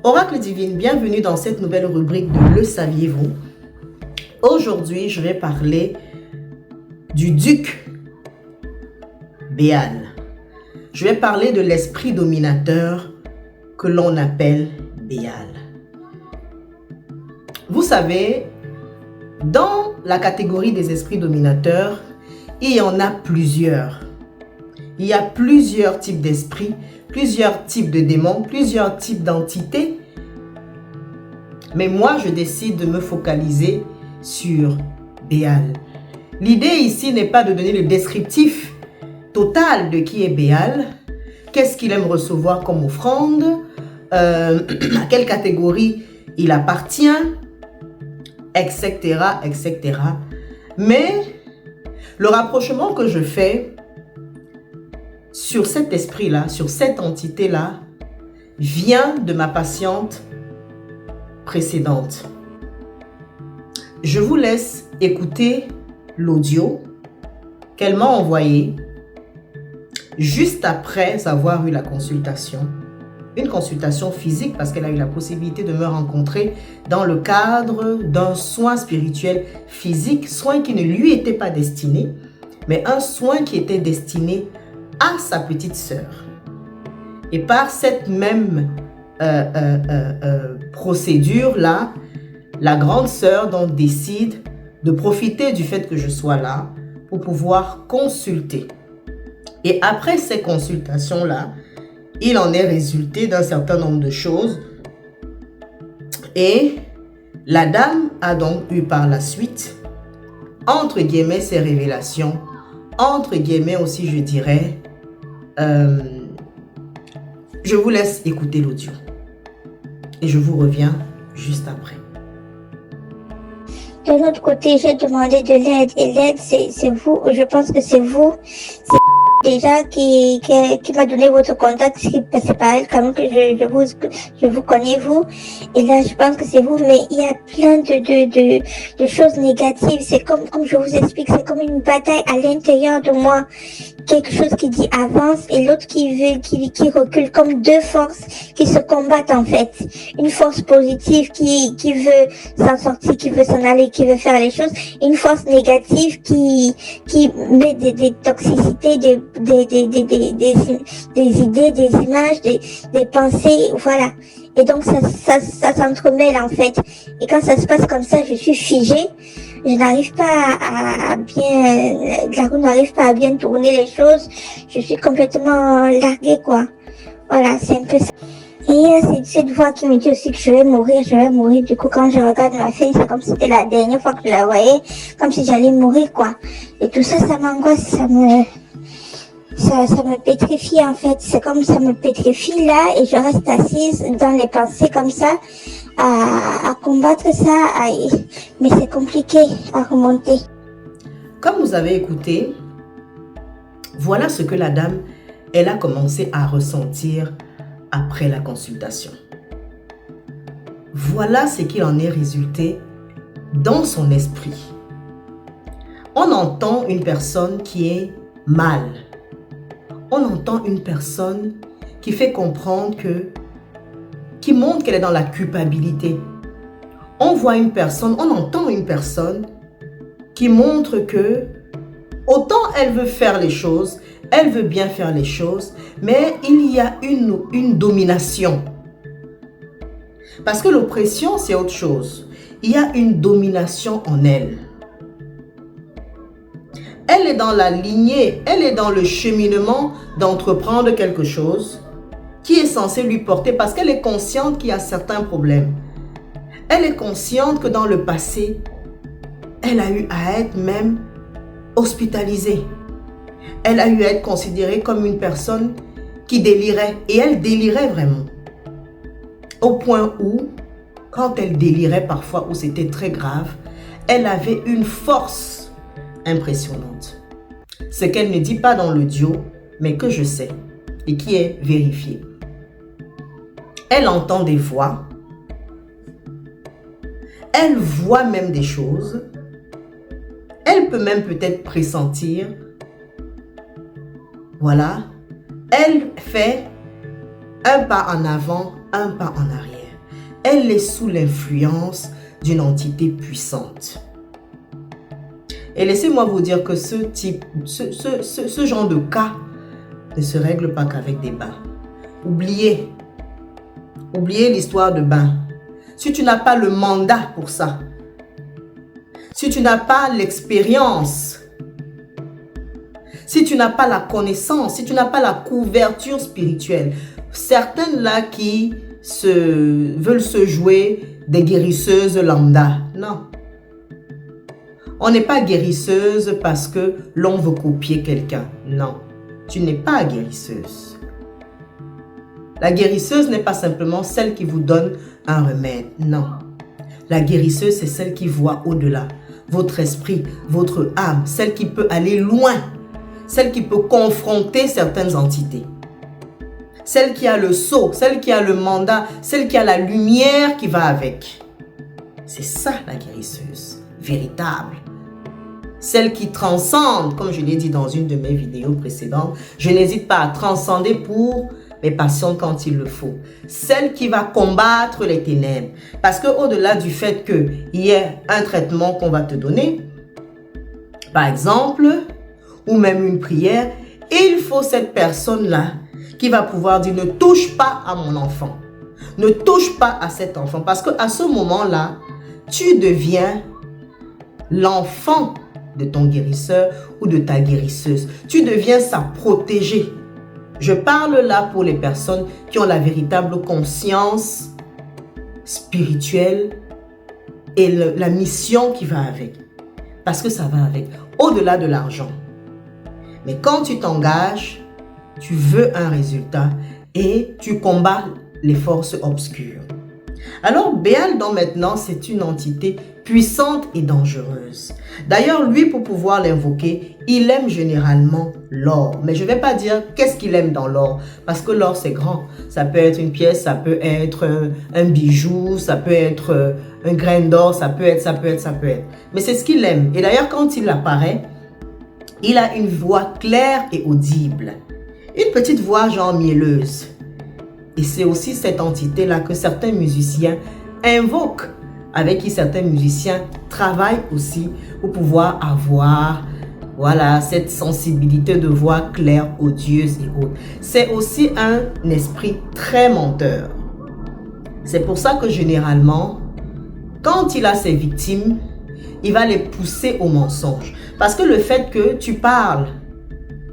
Oracle divine, bienvenue dans cette nouvelle rubrique de Le saviez-vous? Aujourd'hui, je vais parler du duc Béal. Je vais parler de l'esprit dominateur que l'on appelle Béal. Vous savez, dans la catégorie des esprits dominateurs, il y en a plusieurs. Il y a plusieurs types d'esprits, plusieurs types de démons, plusieurs types d'entités. Mais moi, je décide de me focaliser sur Béal. L'idée ici n'est pas de donner le descriptif total de qui est Béal, qu'est-ce qu'il aime recevoir comme offrande, à quelle catégorie il appartient, etc., etc. Mais le rapprochement que je fais sur cet esprit-là, sur cette entité-là, vient de ma patiente précédente. Je vous laisse écouter l'audio qu'elle m'a envoyé juste après avoir eu la consultation. Une consultation physique parce qu'elle a eu la possibilité de me rencontrer dans le cadre d'un soin spirituel physique, soin qui ne lui était pas destiné, mais un soin qui était destiné à sa petite sœur. Et par cette même procédure-là, la grande sœur donc décide de profiter du fait que je sois là pour pouvoir consulter. Et après ces consultations-là, il en est résulté d'un certain nombre de choses. Et la dame a donc eu par la suite, entre guillemets, ses révélations, entre guillemets aussi, je dirais, je vous laisse écouter l'audio. Et je vous reviens juste après. De l'autre côté, j'ai demandé de l'aide. Et l'aide, c'est vous. Je pense que c'est vous. C'est déjà qui m'a donné votre contact. C'est pas elle quand même que je vous connais vous. Et là, je pense que c'est vous. Mais il y a plein de choses négatives. C'est comme je vous explique, c'est comme une bataille à l'intérieur de moi. Quelque chose qui dit avance et l'autre qui recule, comme deux forces qui se combattent en fait. Une force positive qui veut s'en sortir, qui veut s'en aller, qui veut faire les choses. Une force négative qui met des toxicités, des idées, des images, des pensées, voilà. Et donc ça s'entremêle en fait. Et quand ça se passe comme ça, je suis figée. Je n'arrive pas à bien, la roue n'arrive pas à bien tourner les choses. Je suis complètement larguée, quoi. Voilà, c'est un peu ça. Et c'est cette voix qui me dit aussi que je vais mourir. Du coup, quand je regarde ma fille, c'est comme si c'était la dernière fois que je la voyais, comme si j'allais mourir, quoi. Et tout ça, ça m'angoisse, ça me pétrifie, en fait. C'est comme ça me pétrifie, là, et je reste assise dans les pensées comme ça, à combattre ça, mais c'est compliqué à remonter. Comme vous avez écouté, voilà ce que la dame, elle a commencé à ressentir après la consultation. Voilà ce qu'il en est résulté dans son esprit. On entend une personne qui est mal. On entend une personne qui fait comprendre qui montre qu'elle est dans la culpabilité. On voit une personne, on entend une personne qui montre que autant elle veut faire les choses, elle veut bien faire les choses, mais il y a une domination. Parce que l'oppression, c'est autre chose. Il y a une domination en elle. Elle est dans la lignée, elle est dans le cheminement d'entreprendre quelque chose qui est censé lui porter parce qu'elle est consciente qu'il y a certains problèmes. Elle est consciente que dans le passé, elle a eu à être même hospitalisée. Elle a eu à être considérée comme une personne qui délirait. Et elle délirait vraiment. Au point où, quand elle délirait parfois, où c'était très grave, elle avait une force impressionnante. Ce qu'elle ne dit pas dans l'audio, mais que je sais et qui est vérifié. Elle entend des voix. Elle voit même des choses. Elle peut même peut-être pressentir. Voilà. Elle fait un pas en avant, un pas en arrière. elle est sous l'influence d'une entité puissante. Et laissez-moi vous dire que ce genre de cas ne se règle pas qu'avec des bains. Oubliez l'histoire de bains. Si tu n'as pas le mandat pour ça, si tu n'as pas l'expérience, si tu n'as pas la connaissance, si tu n'as pas la couverture spirituelle, certaines là qui veulent se jouer des guérisseuses lambda, non. On n'est pas guérisseuse parce que l'on veut copier quelqu'un. Non, tu n'es pas guérisseuse. La guérisseuse n'est pas simplement celle qui vous donne un remède. Non. La guérisseuse, c'est celle qui voit au-delà. Votre esprit, votre âme, celle qui peut aller loin. Celle qui peut confronter certaines entités. Celle qui a le sceau, celle qui a le mandat, celle qui a la lumière qui va avec. C'est ça la guérisseuse, véritable. Celle qui transcende, comme je l'ai dit dans une de mes vidéos précédentes, je n'hésite pas à transcender pour mes patients quand il le faut. Celle qui va combattre les ténèbres. Parce qu'au-delà du fait qu'il y ait un traitement qu'on va te donner, par exemple, ou même une prière, il faut cette personne-là qui va pouvoir dire « Ne touche pas à mon enfant. Ne touche pas à cet enfant. » Parce qu'à ce moment-là, tu deviens l'enfant de ton guérisseur ou de ta guérisseuse. Tu deviens sa protégée. Je parle là pour les personnes qui ont la véritable conscience spirituelle et la mission qui va avec. Parce que ça va avec, au-delà de l'argent. Mais quand tu t'engages, tu veux un résultat et tu combats les forces obscures. Alors, Béal, donc maintenant, c'est une entité puissante et dangereuse. D'ailleurs, lui, pour pouvoir l'invoquer, il aime généralement l'or. Mais je ne vais pas dire qu'est-ce qu'il aime dans l'or, parce que l'or, c'est grand. Ça peut être une pièce, ça peut être un bijou, ça peut être un grain d'or, ça peut être. Mais c'est ce qu'il aime. Et d'ailleurs, quand il apparaît, il a une voix claire et audible. Une petite voix genre mielleuse. Et c'est aussi cette entité-là que certains musiciens invoquent, avec qui certains musiciens travaillent aussi pour pouvoir avoir, voilà, cette sensibilité de voix claire, odieuse et autres. C'est aussi un esprit très menteur. C'est pour ça que généralement, quand il a ses victimes, il va les pousser au mensonge. Parce que le fait que tu parles,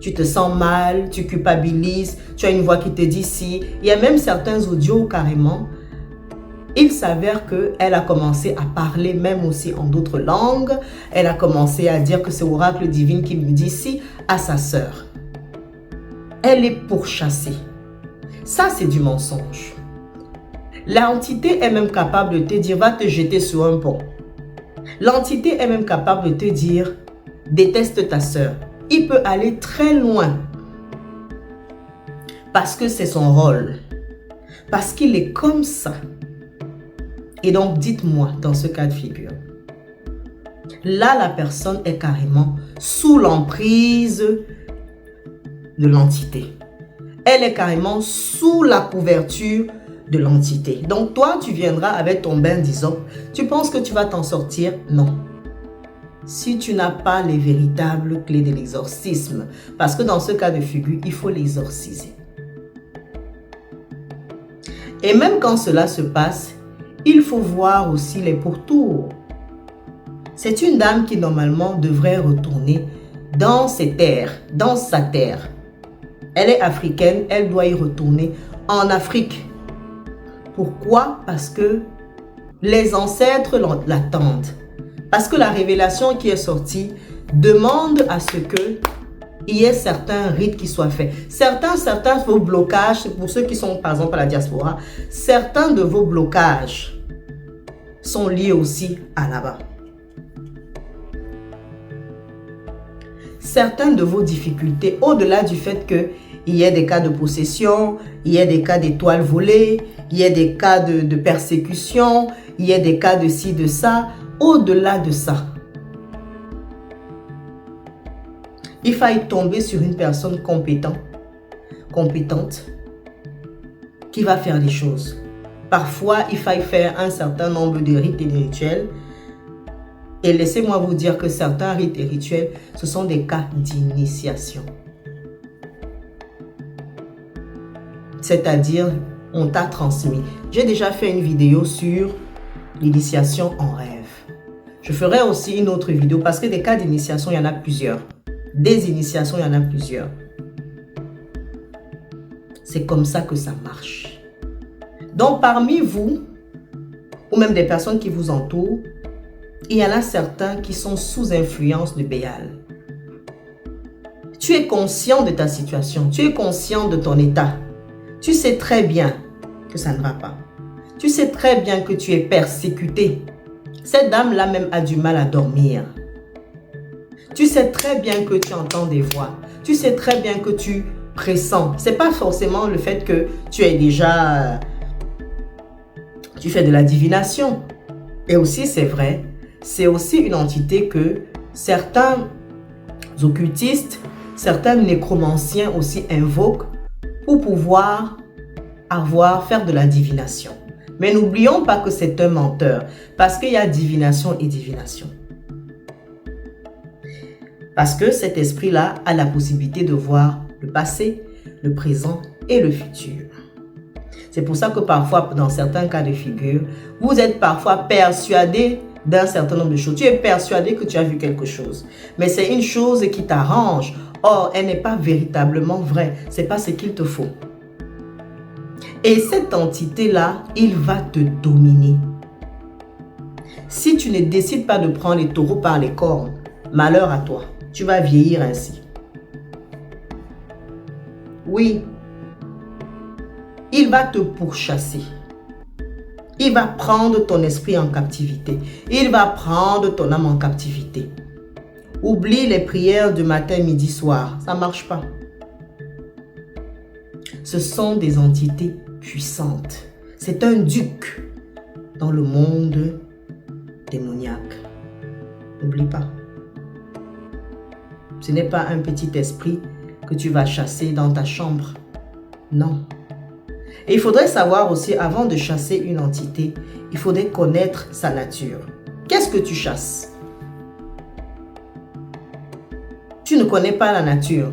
tu te sens mal, tu culpabilises, tu as une voix qui te dit si. Il y a même certains audios carrément. Il s'avère qu'elle a commencé à parler même aussi en d'autres langues. Elle a commencé à dire que c'est l'oracle divin qui lui dit si à sa sœur. Elle est pourchassée. Ça, c'est du mensonge. L'entité est même capable de te dire va te jeter sur un pont. L'entité est même capable de te dire déteste ta sœur. Il peut aller très loin parce que c'est son rôle, parce qu'il est comme ça. Et donc, dites-moi dans ce cas de figure, là, la personne est carrément sous l'emprise de l'entité. Elle est carrément sous la couverture de l'entité. Donc, toi, tu viendras avec ton bain d'hysope. Tu penses que tu vas t'en sortir? Non. Si tu n'as pas les véritables clés de l'exorcisme. Parce que dans ce cas de figure, il faut l'exorciser. Et même quand cela se passe, il faut voir aussi les pourtours. C'est une dame qui normalement devrait retourner dans ses terres, dans sa terre. Elle est africaine, elle doit y retourner en Afrique. Pourquoi? Parce que les ancêtres l'attendent. Parce que la révélation qui est sortie demande à ce qu'il y ait certains rites qui soient faits. Certains de vos blocages, pour ceux qui sont par exemple à la diaspora, certains de vos blocages sont liés aussi à là-bas. Certaines de vos difficultés, au-delà du fait qu'il y ait des cas de possession, il y ait des cas d'étoiles volées, il y ait des cas de persécution, il y ait des cas de ci, de ça, au-delà de ça, il faille tomber sur une personne compétente, qui va faire les choses. parfois il faille faire un certain nombre de rites et de rituels. Et laissez-moi vous dire que certains rites et rituels, ce sont des cas d'initiation. C'est-à-dire, on t'a transmis. J'ai déjà fait une vidéo sur l'initiation en rêve. Je ferai aussi une autre vidéo parce que des cas d'initiation, il y en a plusieurs. Des initiations, il y en a plusieurs. C'est comme ça que ça marche. Donc, parmi vous, ou même des personnes qui vous entourent, il y en a certains qui sont sous influence de Béal. Tu es conscient de ta situation, tu es conscient de ton état. Tu sais très bien que ça ne va pas. Tu sais très bien que tu es persécuté. Cette dame-là même a du mal à dormir. Tu sais très bien que tu entends des voix. Tu sais très bien que tu pressens. Ce n'est pas forcément le fait que tu es déjà... Tu fais de la divination. Et aussi, c'est vrai, c'est aussi une entité que certains occultistes, certains nécromanciens aussi invoquent pour pouvoir faire de la divination. Mais n'oublions pas que c'est un menteur, parce qu'il y a divination et divination. Parce que cet esprit-là a la possibilité de voir le passé, le présent et le futur. C'est pour ça que parfois, dans certains cas de figure, vous êtes parfois persuadé d'un certain nombre de choses. Tu es persuadé que tu as vu quelque chose. Mais c'est une chose qui t'arrange. Or, elle n'est pas véritablement vraie. Ce n'est pas ce qu'il te faut. Et cette entité-là, il va te dominer. Si tu ne décides pas de prendre les taureaux par les cornes, malheur à toi. Tu vas vieillir ainsi. Oui. Il va te pourchasser. Il va prendre ton esprit en captivité. Il va prendre ton âme en captivité. Oublie les prières du matin, midi, soir. Ça ne marche pas. Ce sont des entités puissantes. C'est un duc dans le monde démoniaque. N'oublie pas. Ce n'est pas un petit esprit que tu vas chasser dans ta chambre. Non. Et il faudrait savoir aussi, avant de chasser une entité, il faudrait connaître sa nature. Qu'est-ce que tu chasses? Tu ne connais pas la nature.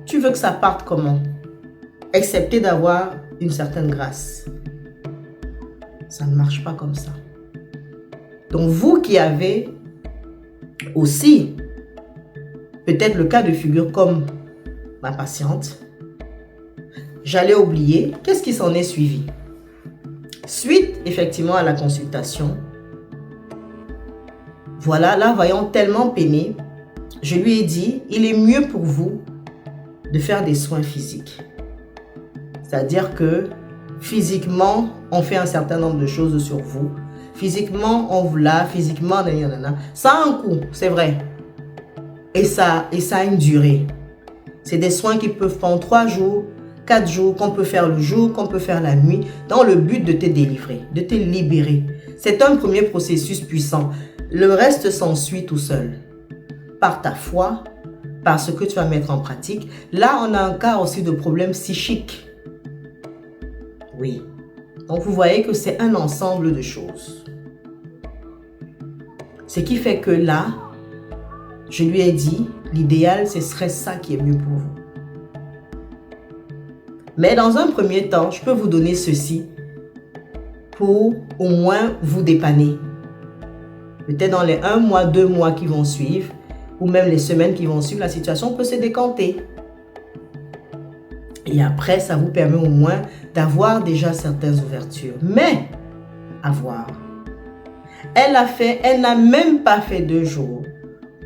Tu veux que ça parte comment? Excepté d'avoir une certaine grâce. Ça ne marche pas comme ça. Donc vous qui avez aussi peut-être le cas de figure comme ma patiente, j'allais oublier, qu'est-ce qui s'en est suivi? Suite effectivement à la consultation, voilà, la voyant tellement peinée, je lui ai dit, il est mieux pour vous de faire des soins physiques. C'est-à-dire que physiquement, on fait un certain nombre de choses sur vous. Physiquement, on vous lave, physiquement, ça a un coût, c'est vrai. Et ça a une durée. C'est des soins qui peuvent prendre 3 jours, 4 jours, qu'on peut faire le jour, qu'on peut faire la nuit, dans le but de te délivrer, de te libérer. C'est un premier processus puissant. Le reste s'ensuit tout seul. Par ta foi, par ce que tu vas mettre en pratique. Là, on a un cas aussi de problème psychique. Oui. Donc, vous voyez que c'est un ensemble de choses. Ce qui fait que là, je lui ai dit, l'idéal, ce serait ça qui est mieux pour vous. Mais dans un premier temps, je peux vous donner ceci pour au moins vous dépanner. Peut-être dans les 1 mois, 2 mois qui vont suivre, ou même les semaines qui vont suivre, la situation peut se décanter. Et après, ça vous permet au moins d'avoir déjà certaines ouvertures. Mais, à voir. Elle n'a même pas fait 2 jours.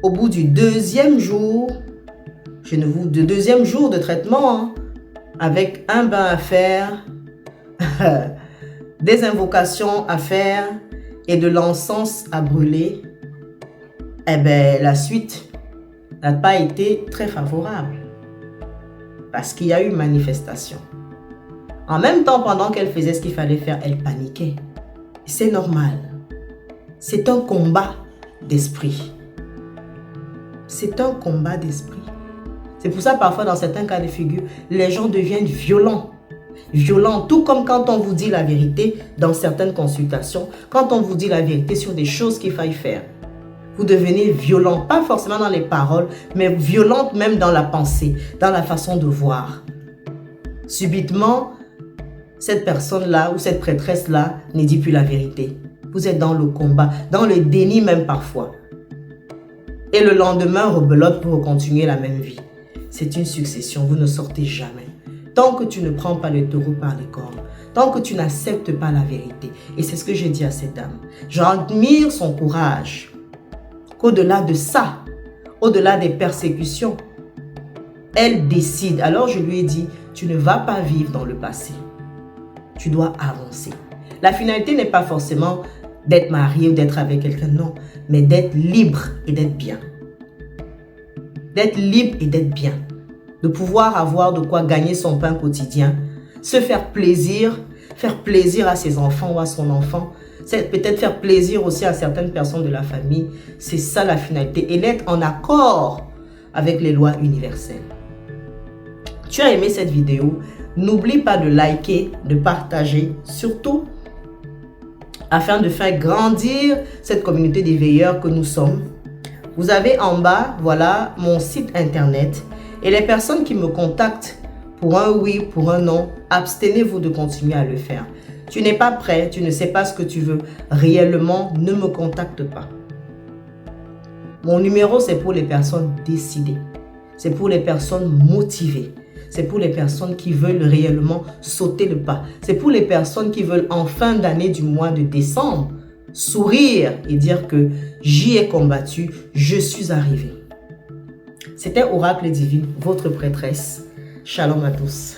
Au bout du 2e jour, deuxième jour de traitement, hein, avec un bain à faire, des invocations à faire et de l'encens à brûler, eh bien, la suite n'a pas été très favorable. Parce qu'il y a eu manifestation. En même temps, pendant qu'elle faisait ce qu'il fallait faire, elle paniquait. C'est normal. C'est un combat d'esprit. C'est un combat d'esprit. C'est pour ça, parfois, dans certains cas de figure, les gens deviennent violents. Violent, tout comme quand on vous dit la vérité dans certaines consultations, quand on vous dit la vérité sur des choses qu'il faille faire. Vous devenez violent, pas forcément dans les paroles, mais violente même dans la pensée, dans la façon de voir. Subitement, cette personne-là ou cette prêtresse-là ne dit plus la vérité. Vous êtes dans le combat, dans le déni même parfois. Et le lendemain, rebelote pour continuer la même vie. C'est une succession, vous ne sortez jamais. Tant que tu ne prends pas le taureau par les cornes, tant que tu n'acceptes pas la vérité. Et c'est ce que j'ai dit à cette dame. J'admire son courage. Qu'au-delà de ça, au-delà des persécutions, elle décide. Alors je lui ai dit, tu ne vas pas vivre dans le passé. Tu dois avancer. La finalité n'est pas forcément d'être marié ou d'être avec quelqu'un, non. Mais d'être libre et d'être bien. D'être libre et d'être bien. De pouvoir avoir de quoi gagner son pain quotidien. Se faire plaisir à ses enfants ou à son enfant. C'est peut-être faire plaisir aussi à certaines personnes de la famille. C'est ça la finalité. Et d'être en accord avec les lois universelles. Tu as aimé cette vidéo? N'oublie pas de liker, de partager, surtout afin de faire grandir cette communauté des veilleurs que nous sommes. Vous avez en bas, voilà, mon site internet. Et les personnes qui me contactent pour un oui, pour un non, abstenez-vous de continuer à le faire. Tu n'es pas prêt, tu ne sais pas ce que tu veux réellement, ne me contacte pas. Mon numéro, c'est pour les personnes décidées. C'est pour les personnes motivées. C'est pour les personnes qui veulent réellement sauter le pas. C'est pour les personnes qui veulent en fin d'année du mois de décembre sourire et dire que j'y ai combattu, je suis arrivé. C'était Oracle Divine, votre prêtresse. Shalom à tous.